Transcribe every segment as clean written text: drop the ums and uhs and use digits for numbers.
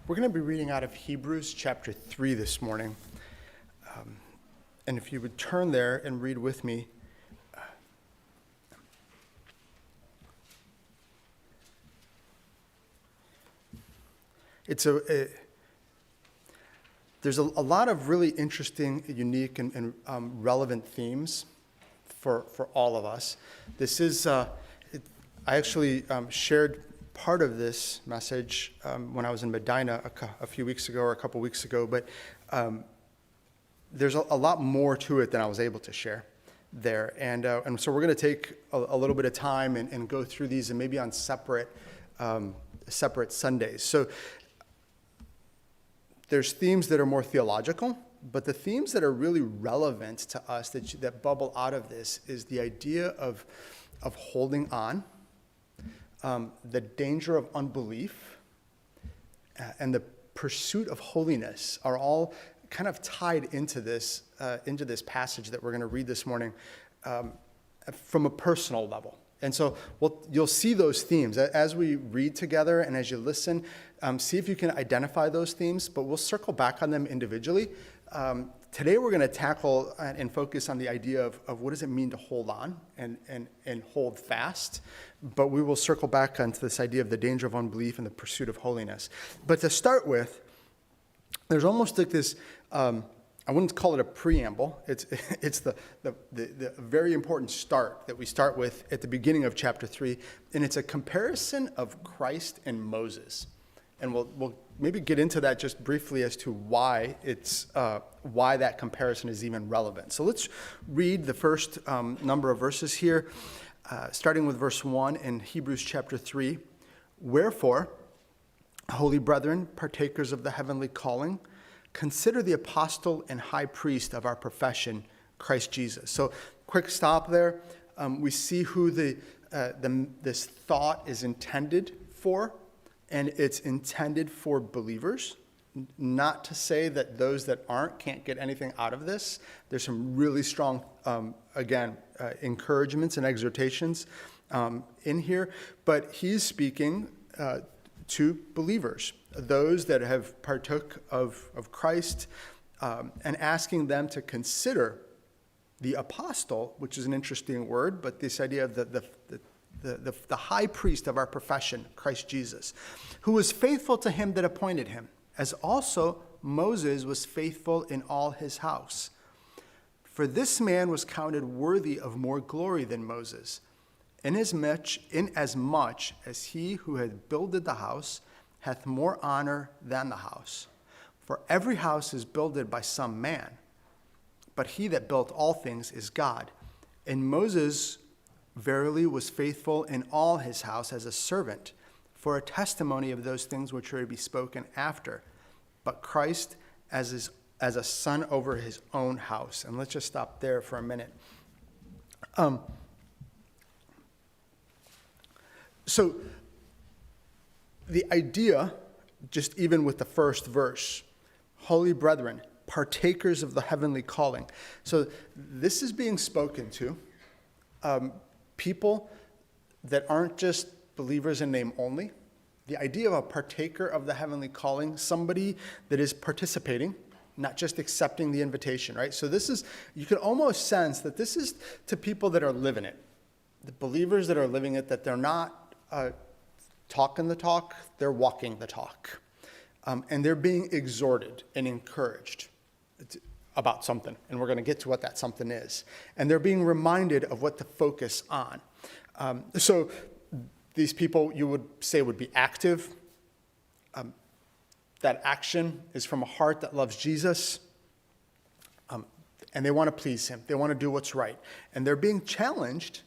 We're going to be reading out of Hebrews chapter 3 this morning. And if you would turn there and read with me. There's a lot of really interesting, unique, and relevant themes for all of us. This is, I actually shared part of this message when I was in Medina a few weeks ago or a couple weeks ago, but there's a lot more to it than I was able to share there. And so we're going to take a little bit of time and go through these, and maybe on separate Sundays. So there's themes that are more theological, but the themes that are really relevant to us that bubble out of this is the idea of holding on, the danger of unbelief, and the pursuit of holiness are all kind of tied into this passage that we're going to read this morning from a personal level. And so you'll see those themes as we read together and as you listen. See if you can identify those themes, but we'll circle back on them individually. Today we're going to tackle and focus on the idea of what does it mean to hold on and hold fast. But we will circle back onto this idea of the danger of unbelief and the pursuit of holiness. But to start with, there's almost like this, I wouldn't call it a preamble. It's the very important start that we start with at the beginning of chapter 3, and it's a comparison of Christ and Moses. And we'll maybe get into that just briefly as to why that comparison is even relevant. So let's read the first number of verses here, starting with verse 1 in Hebrews chapter 3. Wherefore, holy brethren, partakers of the heavenly calling, consider the apostle and high priest of our profession, Christ Jesus. So quick stop there. We see who this thought is intended for. And it's intended for believers, not to say that those that aren't can't get anything out of this. There's some really strong, encouragements and exhortations in here. But he's speaking to believers, those that have partook of Christ, and asking them to consider the apostle, which is an interesting word, but this idea of the high priest of our profession, Christ Jesus, who was faithful to him that appointed him, as also Moses was faithful in all his house. For this man was counted worthy of more glory than Moses, inasmuch as he who had builded the house hath more honor than the house. For every house is builded by some man, but he that built all things is God. And Moses verily was faithful in all his house as a servant, for a testimony of those things which are to be spoken after. But Christ as a son over his own house. And let's just stop there for a minute. So the idea, just even with the first verse, holy brethren, partakers of the heavenly calling. So this is being spoken to people that aren't just believers in name only. The idea of a partaker of the heavenly calling, somebody that is participating, not just accepting the invitation, right? So you can almost sense that this is to people that are living it. The believers that are living it, that they're not talking the talk, they're walking the talk. And they're being exhorted and encouraged about something, and we're going to get to what that something is. And they're being reminded of what to focus on. So these people, you would say, would be active. That action is from a heart that loves Jesus, and they want to please him. They want to do what's right. And they're being challenged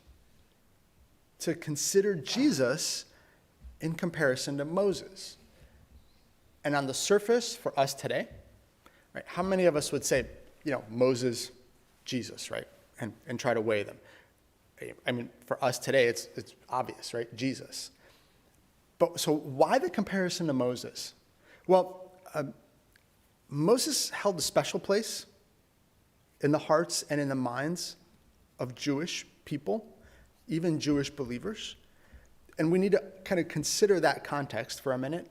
to consider Jesus in comparison to Moses. And on the surface, for us today, right, how many of us would say, Moses, Jesus, right? And try to weigh them. I mean, for us today, it's obvious, right? Jesus. But so why the comparison to Moses? Well, Moses held a special place in the hearts and in the minds of Jewish people, even Jewish believers. And we need to kind of consider that context for a minute.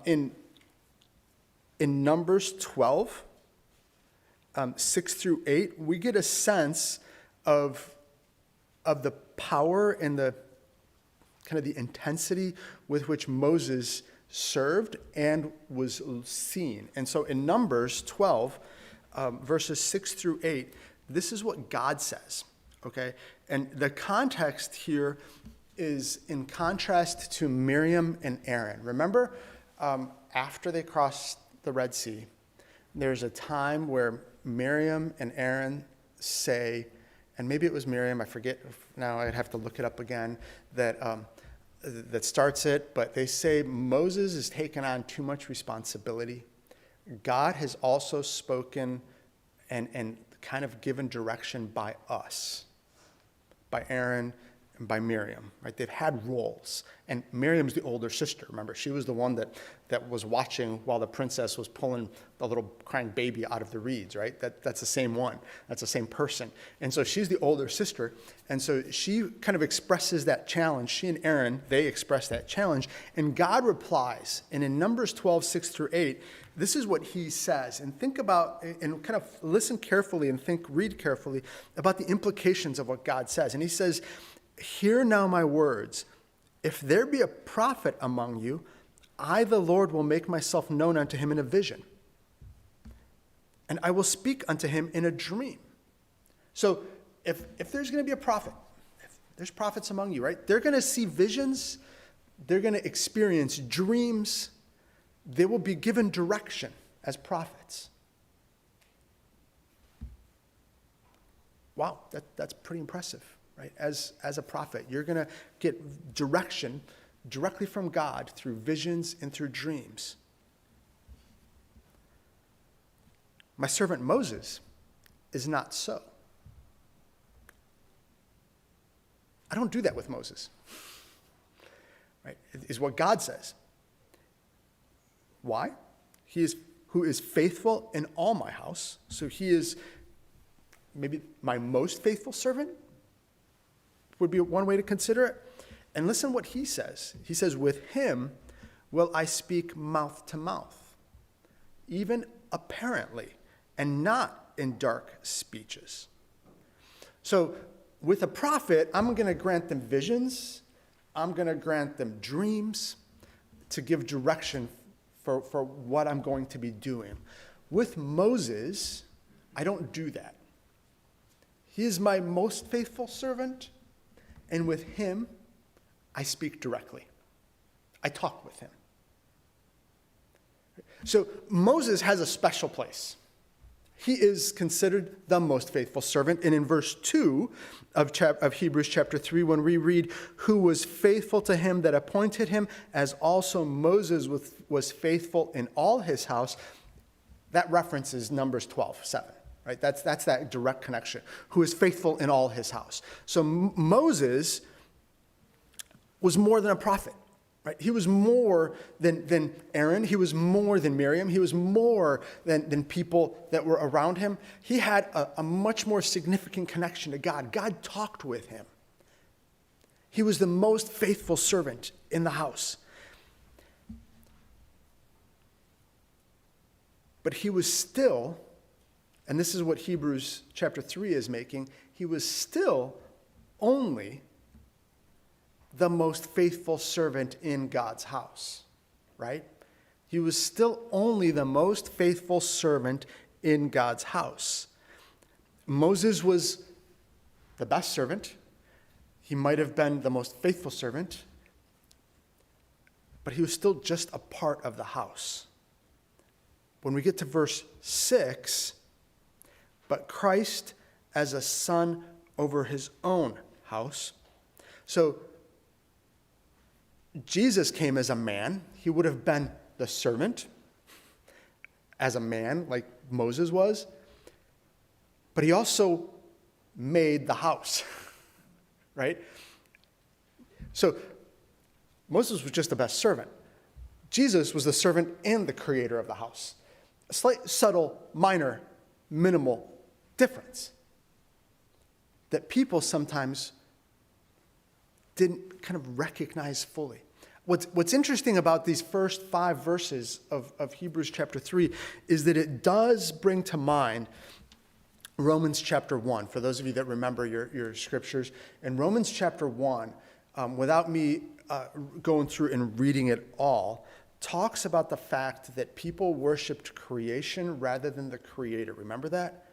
In in Numbers 12, 6 through 8, we get a sense of the power and the kind of the intensity with which Moses served and was seen. And so in Numbers 12, verses 6 through 8, this is what God says, okay? And the context here is in contrast to Miriam and Aaron. Remember, after they crossed the Red Sea, there's a time where Miriam and Aaron say, and maybe it was Miriam, I forget now, I'd have to look it up again, that starts it, but they say Moses is taking on too much responsibility. God has also spoken and kind of given direction by us, by Aaron and by Miriam, right? They've had roles. And Miriam's the older sister, remember? She was the one that was watching while the princess was pulling the little crying baby out of the reeds, right? That's the same one. That's the same person. And so she's the older sister. And so she kind of expresses that challenge. She and Aaron, they express that challenge. And God replies. And in Numbers 12, 6 through 8, this is what he says. And think about, and kind of listen carefully and read carefully about the implications of what God says. And he says, "Hear now my words. If there be a prophet among you, I, the Lord, will make myself known unto him in a vision. And I will speak unto him in a dream." So if there's going to be a prophet, if there's prophets among you, right? They're going to see visions. They're going to experience dreams. They will be given direction as prophets. Wow, that's pretty impressive. Right? As a prophet, you're going to get direction directly from God through visions and through dreams. My servant Moses is not so. I don't do that with Moses. Right? Is what God says. Why? He is who is faithful in all my house. So he is maybe my most faithful servant, would be one way to consider it. And listen what he says. He says, "With him will I speak mouth to mouth, even apparently, and not in dark speeches." So with a prophet, I'm going to grant them visions. I'm going to grant them dreams to give direction for what I'm going to be doing. With Moses, I don't do that. He is my most faithful servant. And with him, I speak directly. I talk with him. So Moses has a special place. He is considered the most faithful servant. And in verse 2 of Hebrews chapter 3, when we read, "Who was faithful to him that appointed him, as also Moses was faithful in all his house," that references Numbers 12:7. Right? That's that direct connection. Who is faithful in all his house. So Moses was more than a prophet. Right? He was more than Aaron. He was more than Miriam. He was more than people that were around him. He had a much more significant connection to God. God talked with him. He was the most faithful servant in the house. But he was still, and this is what Hebrews chapter 3 is making, he was still only the most faithful servant in God's house, right? He was still only the most faithful servant in God's house. Moses was the best servant. He might have been the most faithful servant, but he was still just a part of the house. When we get to verse 6, "But Christ as a son over his own house." So Jesus came as a man. He would have been the servant as a man, like Moses was. But he also made the house, right? So Moses was just the best servant. Jesus was the servant and the creator of the house. A slight, subtle, minor, minimal difference that people sometimes didn't kind of recognize fully. What's interesting about these first 5 verses of Hebrews chapter 3 is that it does bring to mind Romans chapter 1. For those of you that remember your scriptures, in Romans chapter 1, without me going through and reading it all, talks about the fact that people worshiped creation rather than the Creator. Remember that?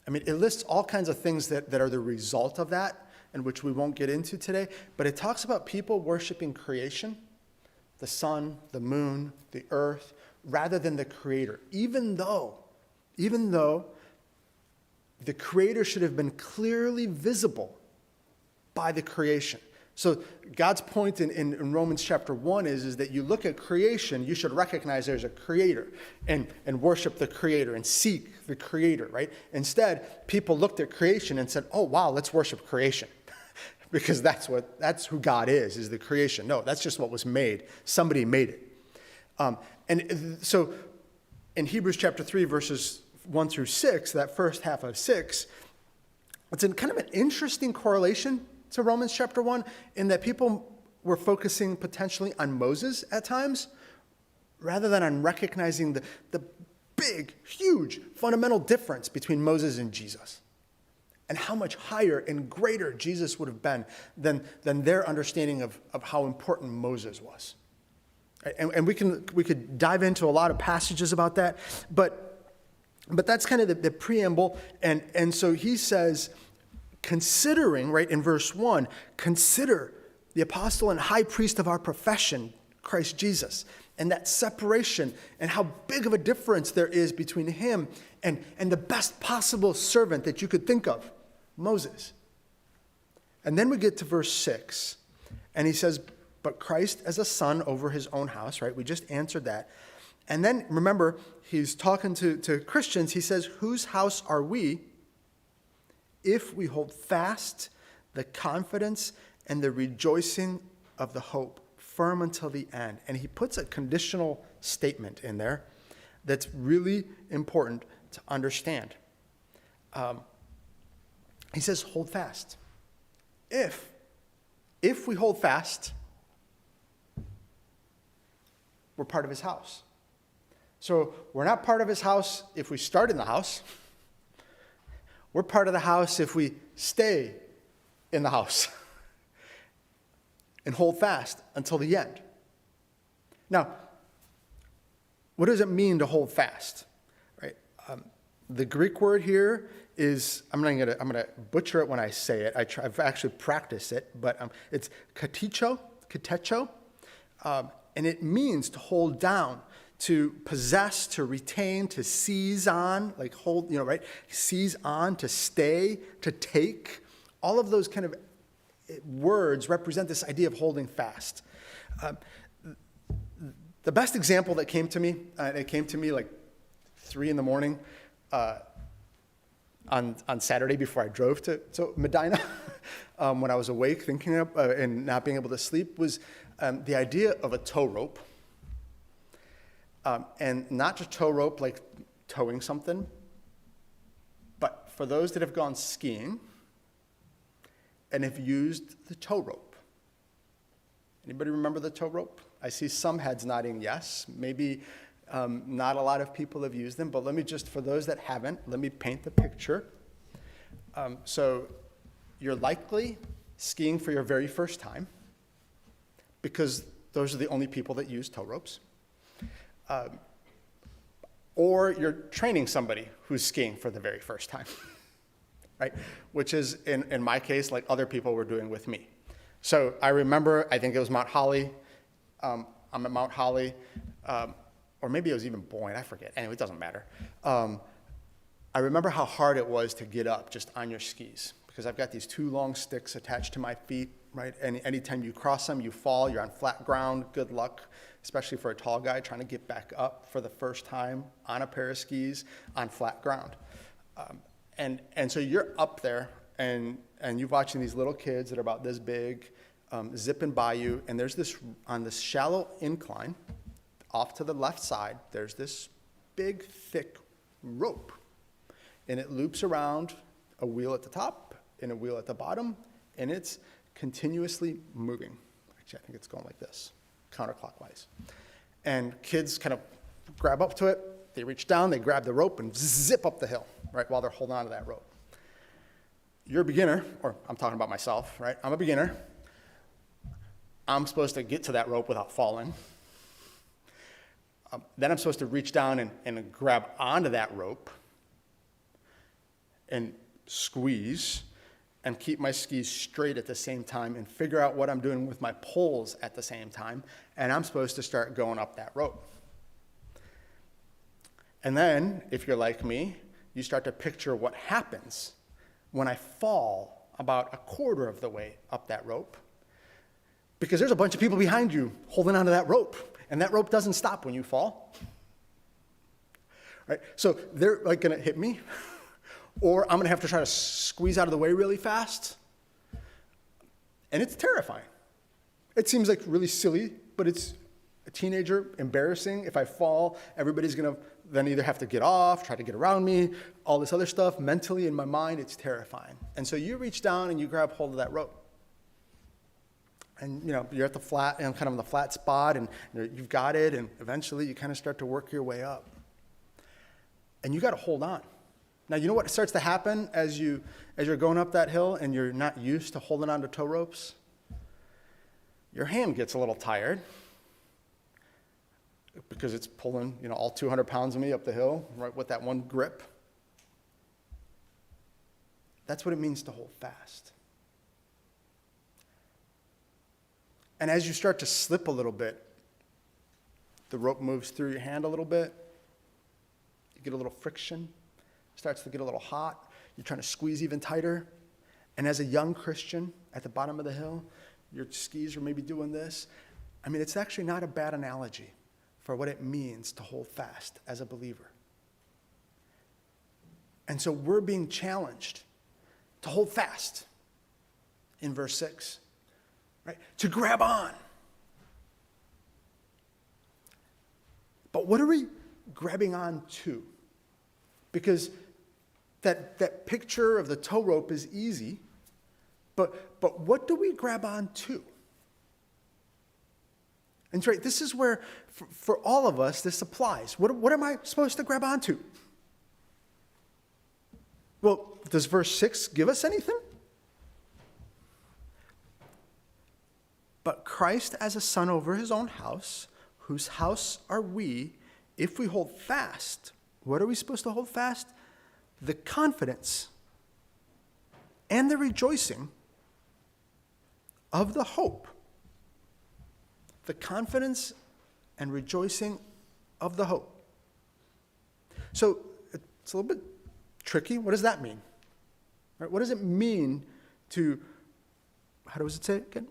I mean, it lists all kinds of things that are the result of that, and which we won't get into today, but it talks about people worshiping creation, the sun, the moon, the earth, rather than the Creator, even though the Creator should have been clearly visible by the creation. So God's point in Romans chapter 1 is that you look at creation, you should recognize there's a Creator and worship the Creator and seek the Creator, right? Instead, people looked at creation and said, oh, wow, let's worship creation. Because that's who God is the creation. No, that's just what was made. Somebody made it. And so in Hebrews chapter 3, verses 1 through 6, that first half of 6, it's in kind of an interesting correlation to Romans chapter 1 in that people were focusing potentially on Moses at times rather than on recognizing the big, huge, fundamental difference between Moses and Jesus, and how much higher and greater Jesus would have been than their understanding of how important Moses was. And we could dive into a lot of passages about that, but that's kind of the preamble. And so he says, considering, right, in verse 1, consider the apostle and high priest of our profession, Christ Jesus, and that separation and how big of a difference there is between him and the best possible servant that you could think of, Moses. And then we get to verse 6, and he says, but Christ as a son over his own house, right? We just answered that. And then, remember, he's talking to Christians. He says, whose house are we if we hold fast the confidence and the rejoicing of the hope firm until the end? And he puts a conditional statement in there that's really important to understand. He says, hold fast. If we hold fast, we're part of his house. So we're not part of his house if we start in the house. We're part of the house if we stay in the house and hold fast until the end. Now, what does it mean to hold fast? Right? The Greek word here is, I'm gonna butcher it when I say it. I've actually practiced it, but it's katecho, and it means to hold down, to possess, to retain, to seize on, like hold, right? Seize on, to stay, to take. All of those kind of words represent this idea of holding fast. The best example that came to me, it came to me like 3 a.m. On Saturday before I drove to Medina, when I was awake thinking of, and not being able to sleep, was the idea of a tow rope. And not just tow rope like towing something, but for those that have gone skiing and have used the tow rope. Anybody remember the tow rope? I see some heads nodding yes. Maybe not a lot of people have used them, but let me just, for those that haven't, let me paint the picture. So you're likely skiing for your very first time because those are the only people that use tow ropes. Or you're training somebody who's skiing for the very first time, right? Which is, in my case, like other people were doing with me. So I remember, I think it was Mount Holly. I'm at Mount Holly, or maybe it was even Boyne, I forget. Anyway, it doesn't matter. I remember how hard it was to get up just on your skis because I've got these 2 long sticks attached to my feet, right? And anytime you cross them, you fall, you're on flat ground, good luck, especially for a tall guy trying to get back up for the first time on a pair of skis on flat ground. And so you're up there, and you're watching these little kids that are about this big zipping by you, and there's this, on this shallow incline, off to the left side, there's this big, thick rope, and it loops around a wheel at the top and a wheel at the bottom, and it's continuously moving. Actually, I think it's going like this. counterclockwise. And kids kind of grab up to it, they reach down, they grab the rope and zip up the hill, right, while they're holding on to that rope. You're a beginner, or I'm talking about myself, right? I'm a beginner. I'm supposed to get to that rope without falling. Then I'm supposed to reach down and grab onto that rope and squeeze and keep my skis straight at the same time and figure out what I'm doing with my poles at the same time. And I'm supposed to start going up that rope. And then, if you're like me, you start to picture what happens when I fall about a quarter of the way up that rope. Because there's a bunch of people behind you holding onto that rope, and that rope doesn't stop when you fall. Right? So they're like gonna hit me, or I'm gonna have to try to squeeze out of the way really fast. And it's terrifying. It seems like really silly, but it's a teenager, embarrassing. If I fall, everybody's gonna then either have to get off, try to get around me, all this other stuff. Mentally, in my mind, it's terrifying. And so you reach down and you grab hold of that rope. And you're at the flat, kind of on the flat spot, and you've got it, and eventually you kind of start to work your way up. And you got to hold on. Now, you know what starts to happen as you're going up that hill and you're not used to holding on to tow ropes? Your hand gets a little tired because it's pulling, all 200 pounds of me up the hill, right, with that one grip. That's what it means to hold fast. And as you start to slip a little bit, the rope moves through your hand a little bit. You get a little friction. It starts to get a little hot. You're trying to squeeze even tighter. And as a young Christian at the bottom of the hill, your skis are maybe doing this. I mean, it's actually not a bad analogy for what it means to hold fast as a believer. And so we're being challenged to hold fast in verse 6. Right? To grab on. But what are we grabbing on to? Because that picture of the tow rope is easy, but what do we grab on to? And right, this is where, for all of us, this applies. What am I supposed to grab on to? Well, does verse 6 give us anything? But Christ as a son over his own house, whose house are we, if we hold fast. What are we supposed to hold fast? The confidence and the rejoicing of the hope. The confidence and rejoicing of the hope. So it's a little bit tricky. What does that mean? Right? What does it mean to, how does it say it again?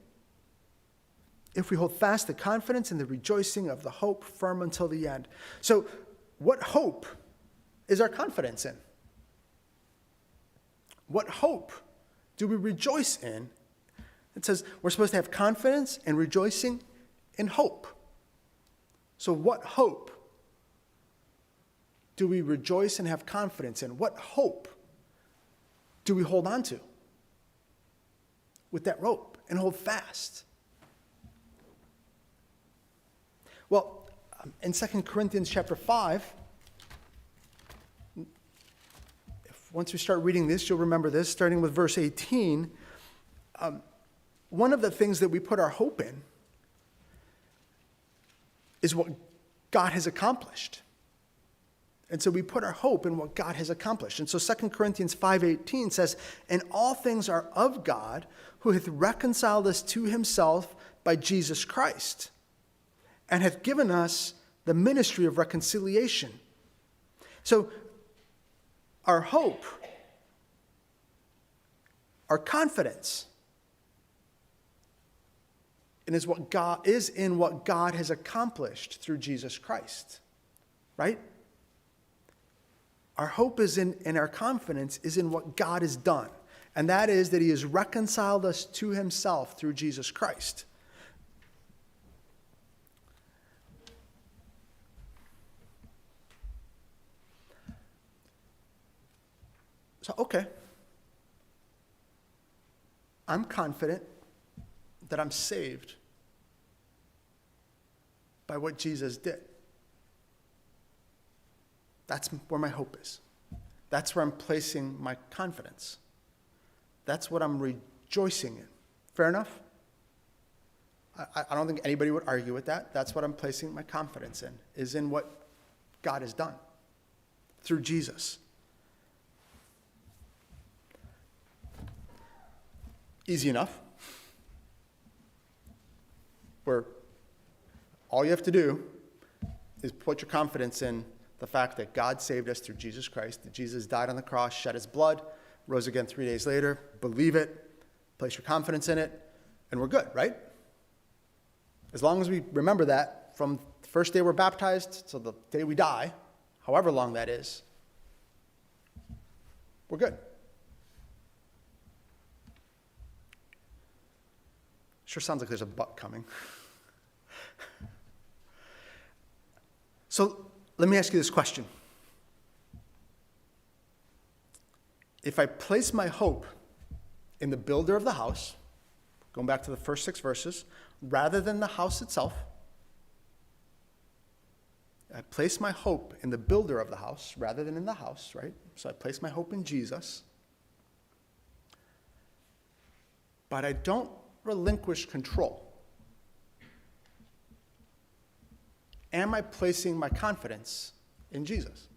If we hold fast the confidence and the rejoicing of the hope firm until the end. So what hope is our confidence in? What hope do we rejoice in? It says we're supposed to have confidence and rejoicing in hope. So what hope do we rejoice and have confidence in? What hope do we hold on to with that rope and hold fast? Well, in 2 Corinthians chapter 5, once we start reading this, you'll remember this, starting with verse 18. One of the things that we put our hope in is what God has accomplished. And so we put our hope in what God has accomplished. And so 2 Corinthians 5:18 says, "And all things are of God, who hath reconciled us to himself by Jesus Christ, and hath given us the ministry of reconciliation." So our hope, our confidence, is in what God has accomplished through Jesus Christ, right? Our hope is in our confidence is in what God has done, and that is that he has reconciled us to himself through Jesus Christ. So, okay, I'm confident that I'm saved by what Jesus did. That's where my hope is. That's where I'm placing my confidence. That's what I'm rejoicing in. Fair enough? I don't think anybody would argue with that. That's what I'm placing my confidence in, is in what God has done through Jesus. Easy enough. Where all you have to do is put your confidence in the fact that God saved us through Jesus Christ, that Jesus died on the cross, shed his blood, rose again 3 days later. Believe it, place your confidence in it, and we're good, right? As long as we remember that from the first day we're baptized to the day we die, however long that is, we're good. Sure sounds like there's a but coming. So let me ask you this question. If I place my hope in the builder of the house, going back to the first 6 verses, rather than the house itself, I place my hope in the builder of the house rather than in the house, right? So I place my hope in Jesus. But I don't relinquish control. Am I placing my confidence in Jesus?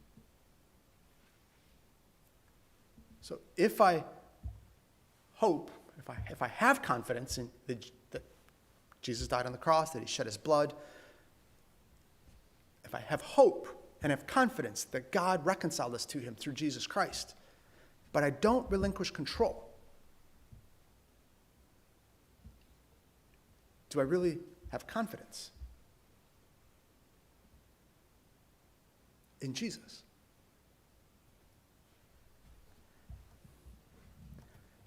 So if I hope, if I have confidence in that Jesus died on the cross, that he shed his blood, if I have hope and have confidence that God reconciled us to him through Jesus Christ, but I don't relinquish control, do I really have confidence in Jesus?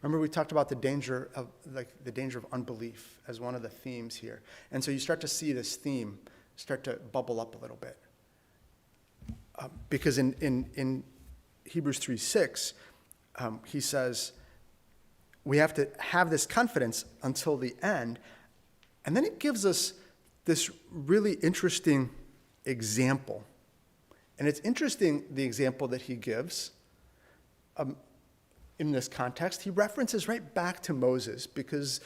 Remember we talked about the danger of unbelief as one of the themes here. And so you start to see this theme start to bubble up a little bit. Because in Hebrews 3:6, he says, we have to have this confidence until the end. And then it gives us this really interesting example. And it's interesting, the example that he gives in this context. He references right back to Moses because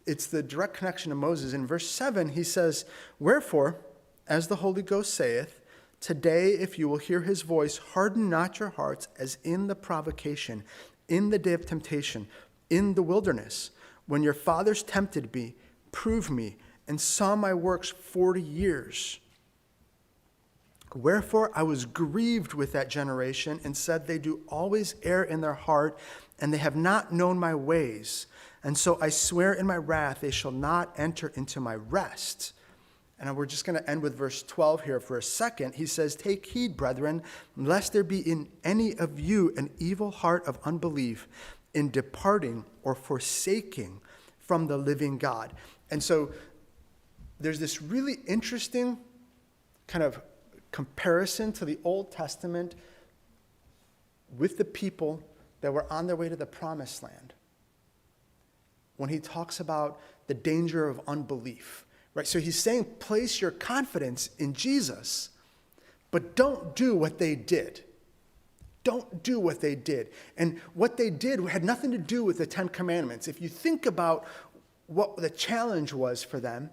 it's the direct connection to Moses. In verse 7, he says, "Wherefore, as the Holy Ghost saith, today if you will hear his voice, harden not your hearts as in the provocation, in the day of temptation, in the wilderness, when your fathers tempted me, proved me, and saw my works 40 years. Wherefore I was grieved with that generation, and said, they do always err in their heart, and they have not known my ways. And so I swear in my wrath, they shall not enter into my rest." And we're just going to end with verse 12 here for a second. He says, "Take heed, brethren, lest there be in any of you an evil heart of unbelief in departing or forsaking from the living God." And so there's this really interesting kind of comparison to the Old Testament with the people that were on their way to the promised land. When he talks about the danger of unbelief, right? So he's saying, place your confidence in Jesus, but don't do what they did. Don't do what they did. And what they did had nothing to do with the 10 Commandments. If you think about what the challenge was for them,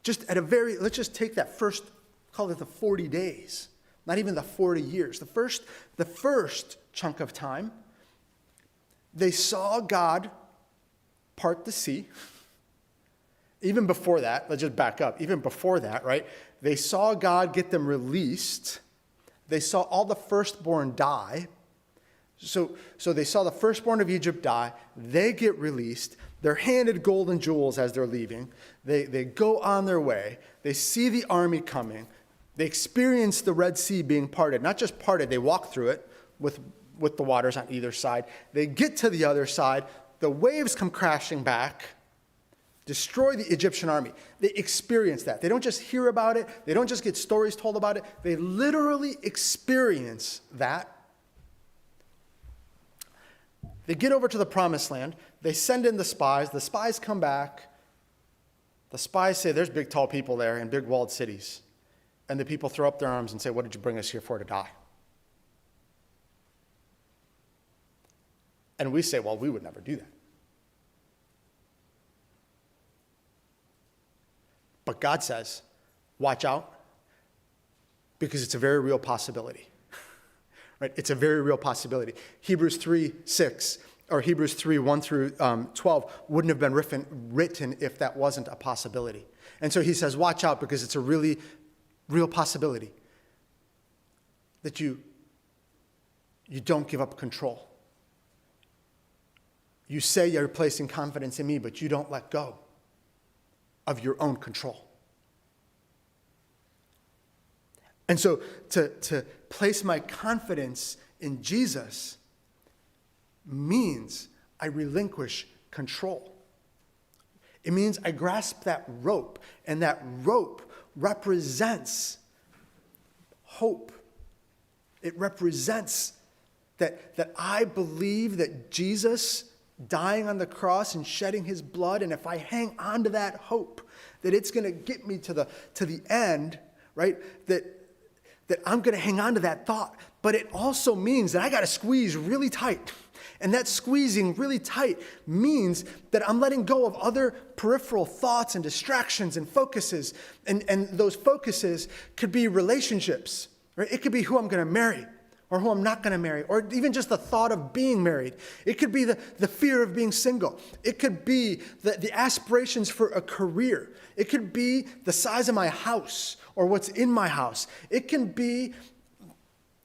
let's just take that first, call it the 40 days, not even the 40 years. The first chunk of time, they saw God part the sea. Even before that, let's just back up. Even before that, right? They saw God get them released. They saw all the firstborn die. So they saw the firstborn of Egypt die. They get released. They're handed gold and jewels as they're leaving. They go on their way. They see the army coming. They experience the Red Sea being parted. Not just parted, they walk through it with the waters on either side. They get to the other side. The waves come crashing back, destroy the Egyptian army. They experience that. They don't just hear about it. They don't just get stories told about it. They literally experience that. They get over to the promised land. They send in the spies. The spies come back. The spies say there's big, tall people there in big walled cities. And the people throw up their arms and say, what did you bring us here for, to die? And we say, well, we would never do that. But God says, watch out, because it's a very real possibility. Right? It's a very real possibility. Hebrews 3:6 or Hebrews 3:1 through 12 wouldn't have been written if that wasn't a possibility. And so he says, watch out, because it's a really real possibility that you don't give up control. You say you're placing confidence in me, but you don't let go of your own control. And so to place my confidence in Jesus means I relinquish control. It means I grasp that rope, and that rope represents hope. It represents that I believe that Jesus dying on the cross and shedding his blood, and if I hang on to that hope, that it's going to get me to the end, right? That I'm going to hang on to that thought. But it also means that I got to squeeze really tight. And that squeezing really tight means that I'm letting go of other peripheral thoughts and distractions and focuses. And those focuses could be relationships, right? It could be who I'm going to marry or who I'm not going to marry, or even just the thought of being married. It could be the fear of being single. It could be the aspirations for a career. It could be the size of my house or what's in my house. It can be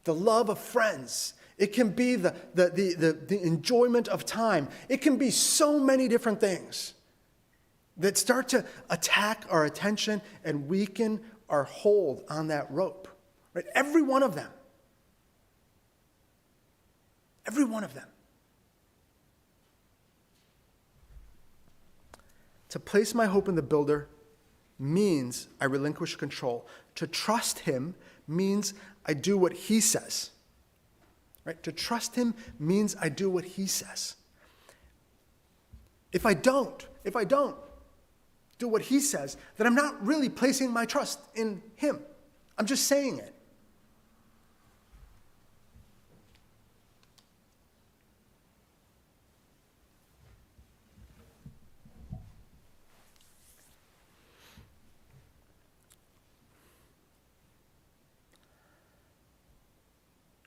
the love of friends. It can be the enjoyment of time. It can be so many different things that start to attack our attention and weaken our hold on that rope. Right? Every one of them. Every one of them. To place my hope in the builder means I relinquish control. To trust him means I do what he says. Right? To trust him means I do what he says. If I don't do what he says, then I'm not really placing my trust in him. I'm just saying it.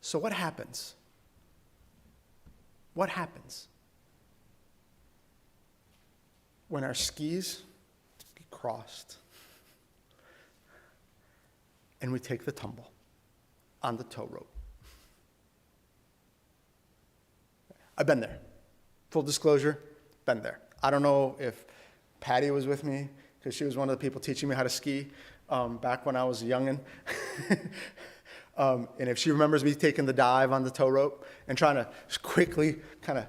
So what happens? What happens when our skis get crossed and we take the tumble on the tow rope? I've been there. Full disclosure, been there. I don't know if Patty was with me, because she was one of the people teaching me how to ski back when I was a youngin'. And if she remembers me taking the dive on the tow rope and trying to quickly kind of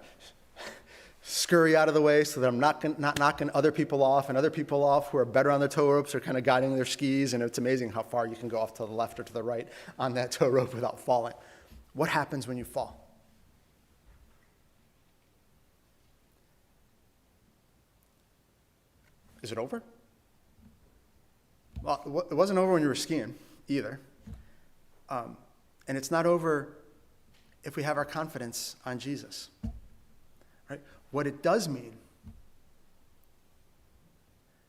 scurry out of the way so that I'm not knocking other people off, and other people off who are better on the tow ropes are kind of guiding their skis, and it's amazing how far you can go off to the left or to the right on that tow rope without falling. What happens when you fall? Is it over? Well, it wasn't over when you were skiing either. And it's not over if we have our confidence on Jesus. Right? What it does mean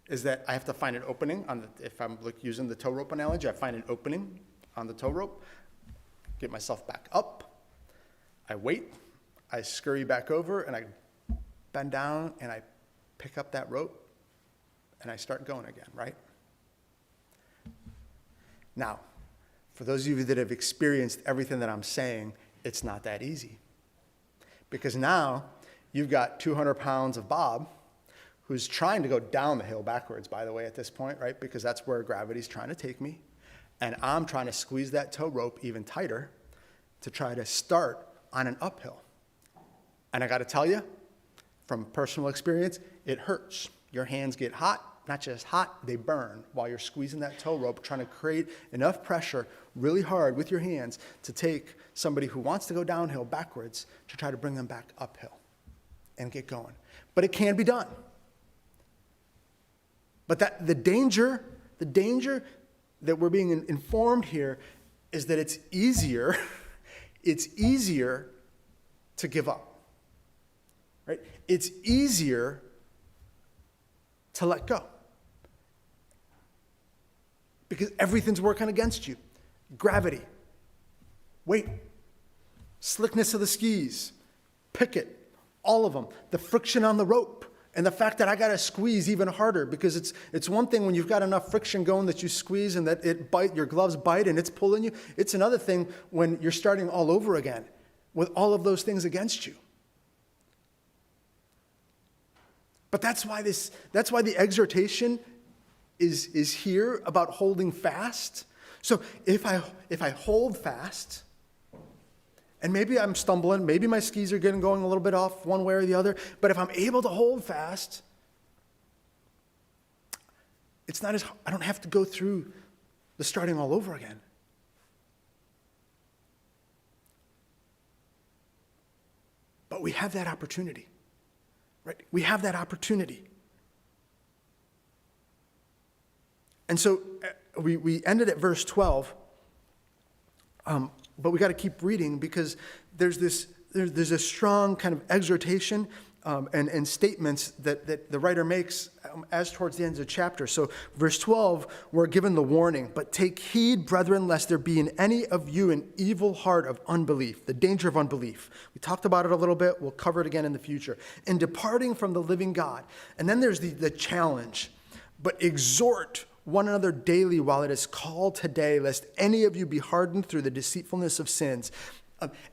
is that I have to find an opening if I'm using the tow rope analogy, I find an opening on the tow rope, get myself back up, I wait, I scurry back over, and I bend down, and I pick up that rope, and I start going again, right? Now, for those of you that have experienced everything that I'm saying, it's not that easy. Because now you've got 200 pounds of Bob, who's trying to go down the hill backwards, by the way, at this point, right? Because that's where gravity's trying to take me. And I'm trying to squeeze that tow rope even tighter to try to start on an uphill. And I got to tell you, from personal experience, it hurts. Your hands get hot. Not just hot, they burn while you're squeezing that tow rope, trying to create enough pressure really hard with your hands to take somebody who wants to go downhill backwards to try to bring them back uphill and get going. But it can be done. But that the danger that we're being informed here is that it's easier to give up. Right? It's easier to let go. Because everything's working against you. Gravity, weight, slickness of the skis, picket, all of them, the friction on the rope, and the fact that I got to squeeze even harder, because it's one thing when you've got enough friction going that you squeeze and that your gloves bite and it's pulling you. It's another thing when you're starting all over again with all of those things against you. But that's why the exhortation is here about holding fast. So if I hold fast, and maybe I'm stumbling, maybe my skis are going a little bit off one way or the other, but if I'm able to hold fast, it's not I don't have to go through the starting all over again. But we have that opportunity, right? We have that opportunity. And so we ended at verse 12, but we got to keep reading, because there's a strong kind of exhortation and statements that the writer makes as towards the end of the chapter. So verse 12, we're given the warning, but take heed, brethren, lest there be in any of you an evil heart of unbelief, the danger of unbelief. We talked about it a little bit. We'll cover it again in the future. In departing from the living God. And then there's the challenge, but exhort one another daily while it is called today, lest any of you be hardened through the deceitfulness of sins.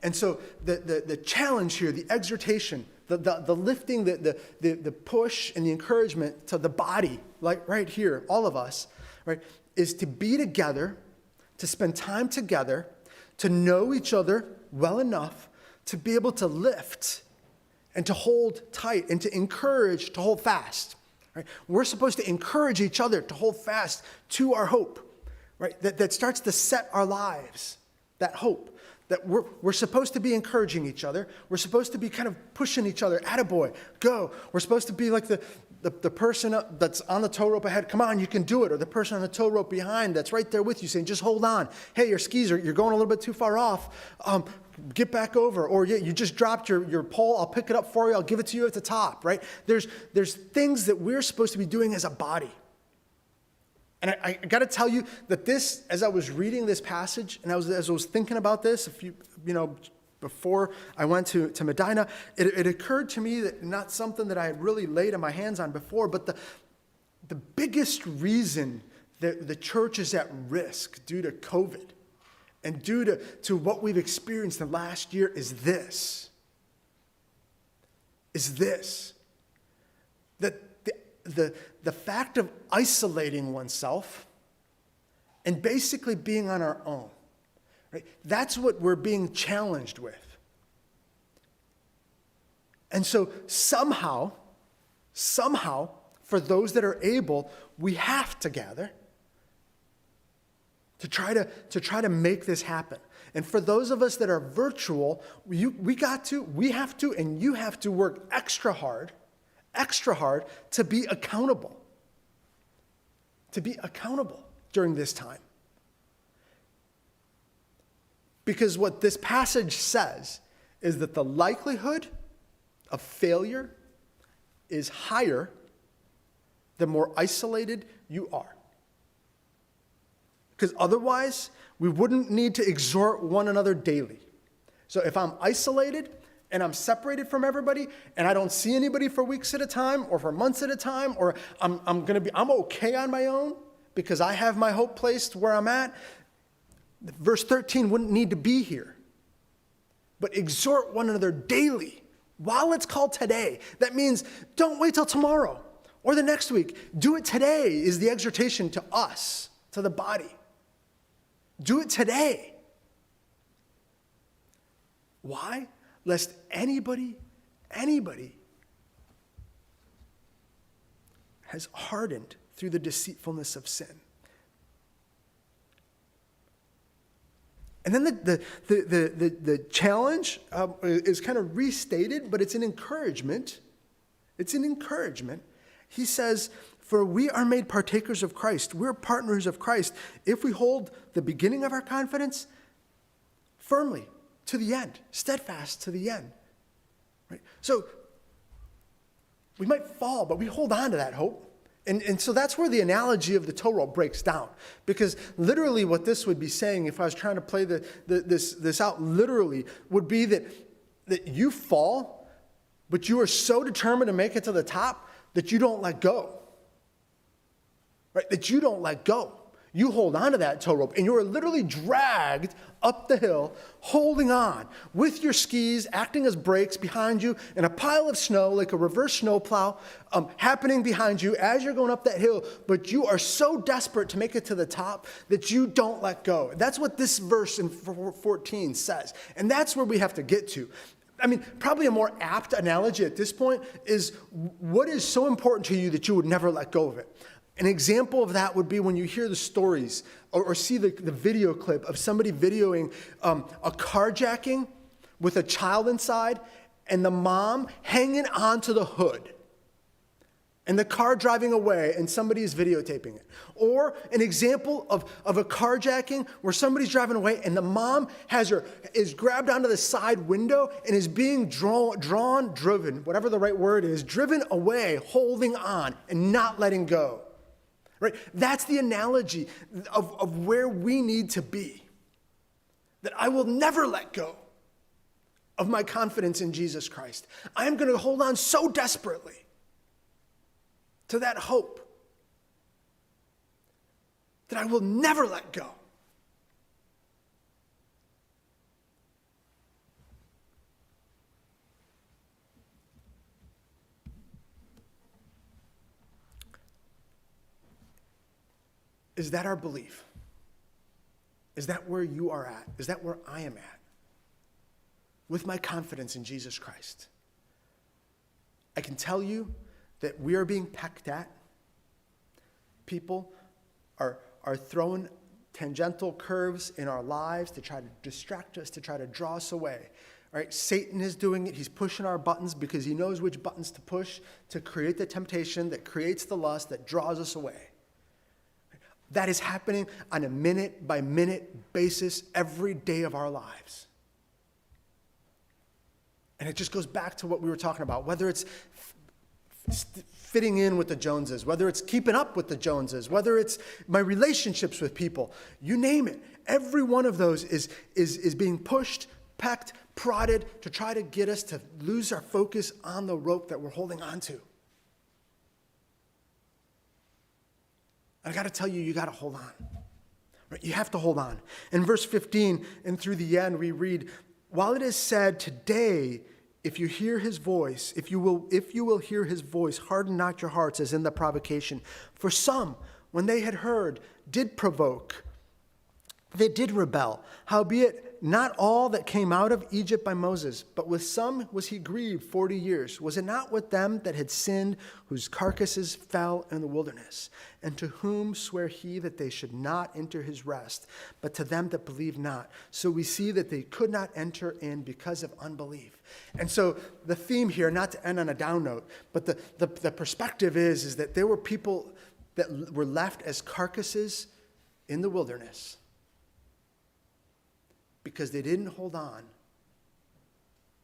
And so the challenge here, the exhortation, the lifting, the push and the encouragement to the body, like right here, all of us, right, is to be together, to spend time together, to know each other well enough to be able to lift and to hold tight and to encourage, to hold fast. Right? We're supposed to encourage each other to hold fast to our hope, right? That starts to set our lives, that hope. That we're supposed to be encouraging each other. We're supposed to be kind of pushing each other. Attaboy, go. We're supposed to be like the person that's on the tow rope ahead. Come on, you can do it. Or the person on the tow rope behind that's right there with you saying, just hold on. Hey, your skis you're going a little bit too far off. Get back over. Or yeah, you just dropped your pole. I'll pick it up for you. I'll give it to you at the top, right? There's things that we're supposed to be doing as a body. And I got to tell you that this, as I was reading this passage, and as I was thinking about this, before I went to Medina, it occurred to me that not something that I had really laid my hands on before, but the biggest reason that the church is at risk due to COVID and due to what we've experienced the last year is this. That the fact of isolating oneself and basically being on our own, right? That's what we're being challenged with. And so somehow, for those that are able, we have to gather to try to make this happen. And for those of us that are virtual, we have to, and you have to work extra hard to be accountable during this time. Because what this passage says is that the likelihood of failure is higher the more isolated you are. Because otherwise, we wouldn't need to exhort one another daily. So if I'm isolated and I'm separated from everybody and I don't see anybody for weeks at a time or for months at a time, or I'm okay on my own because I have my hope placed where I'm at, verse 13 wouldn't need to be here. But exhort one another daily while it's called today. That means don't wait till tomorrow or the next week. Do it today is the exhortation to us, to the body. Do it today. Why? Lest anybody has hardened through the deceitfulness of sin. And then the challenge is kind of restated, but it's an encouragement. It's an encouragement. He says, for we are made partakers of Christ. We're partners of Christ if we hold the beginning of our confidence firmly to the end, steadfast to the end. Right? So we might fall, but we hold on to that hope. And so that's where the analogy of the tow rope breaks down. Because literally what this would be saying, if I was trying to play this out literally, would be that you fall, but you are so determined to make it to the top that you don't let go. Right? That you don't let go. You hold on to that tow rope, and you are literally dragged up the hill, holding on with your skis acting as brakes behind you, and a pile of snow, like a reverse snowplow, happening behind you as you're going up that hill. But you are so desperate to make it to the top that you don't let go. That's what this verse in 14 says, and that's where we have to get to. I mean, probably a more apt analogy at this point is what is so important to you that you would never let go of it. An example of that would be when you hear the stories or see the video clip of somebody videoing a carjacking with a child inside and the mom hanging onto the hood and the car driving away and somebody is videotaping it. Or an example of a carjacking where somebody's driving away and the mom is grabbed onto the side window and is being driven, whatever the right word is, driven away, holding on and not letting go. Right? That's the analogy of where we need to be. That I will never let go of my confidence in Jesus Christ. I'm going to hold on so desperately to that hope that I will never let go. Is that our belief? Is that where you are at? Is that where I am at? With my confidence in Jesus Christ. I can tell you that we are being pecked at. People are throwing tangential curves in our lives to try to distract us, to try to draw us away. All right, Satan is doing it. He's pushing our buttons because he knows which buttons to push to create the temptation that creates the lust that draws us away. That is happening on a minute-by-minute basis every day of our lives. And it just goes back to what we were talking about, whether it's fitting in with the Joneses, whether it's keeping up with the Joneses, whether it's my relationships with people, you name it. Every one of those is being pushed, pecked, prodded to try to get us to lose our focus on the rope that we're holding on to. I got to tell you, you got to hold on. Right? You have to hold on. In verse 15 and through the end, we read, while it is said today, if you hear his voice, if you will hear his voice, harden not your hearts as in the provocation. For some, when they had heard, did provoke. They did rebel. Howbeit, not all that came out of Egypt by Moses, but with some was he grieved 40 years. Was it not with them that had sinned, whose carcasses fell in the wilderness? And to whom sware he that they should not enter his rest, but to them that believed not? So we see that they could not enter in because of unbelief. And so the theme here, not to end on a down note, but the perspective is that there were people that were left as carcasses in the wilderness because they didn't hold on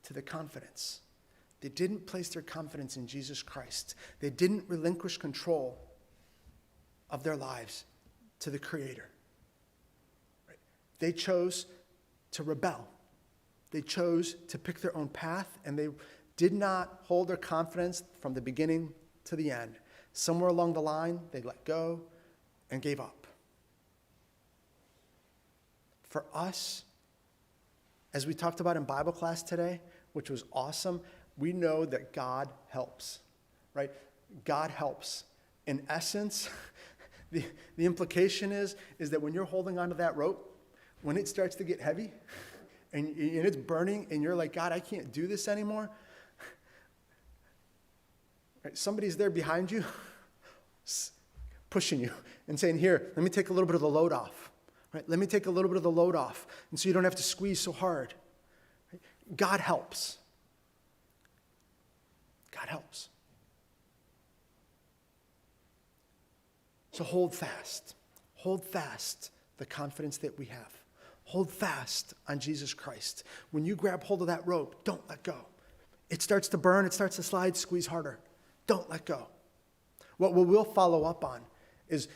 to the confidence. They didn't place their confidence in Jesus Christ. They didn't relinquish control of their lives to the Creator. Right? They chose to rebel. They chose to pick their own path, and they did not hold their confidence from the beginning to the end. Somewhere along the line, they let go and gave up. For us, as we talked about in Bible class today, which was awesome, we know that God helps, right? God helps. In essence, the implication is that when you're holding onto that rope, when it starts to get heavy and it's burning and you're like, God, I can't do this anymore, right? Somebody's there behind you pushing you and saying, here, let me take a little bit of the load off. Right? Let me take a little bit of the load off, and so you don't have to squeeze so hard. Right? God helps. God helps. So hold fast. Hold fast the confidence that we have. Hold fast on Jesus Christ. When you grab hold of that rope, don't let go. It starts to burn, it starts to slide, squeeze harder. Don't let go. What we'll follow up on is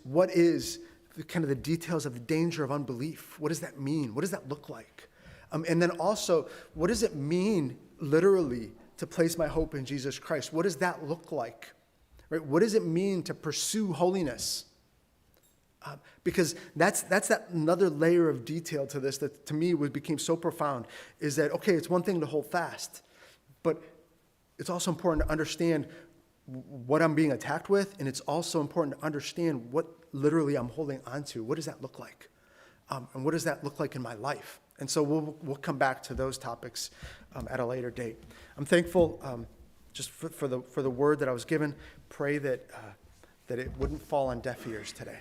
what is the details of the danger of unbelief. What does that mean? What does that look like? And then also, what does it mean literally to place my hope in Jesus Christ? What does that look like? Right? What does it mean to pursue holiness? Because that's that another layer of detail to this that to me became so profound, is that, okay, it's one thing to hold fast, but it's also important to understand what I'm being attacked with, and it's also important to understand what literally I'm holding on to. What does that look like? And what does that look like in my life? And so we'll come back to those topics at a later date. I'm thankful just for the word that I was given. Pray that it wouldn't fall on deaf ears today.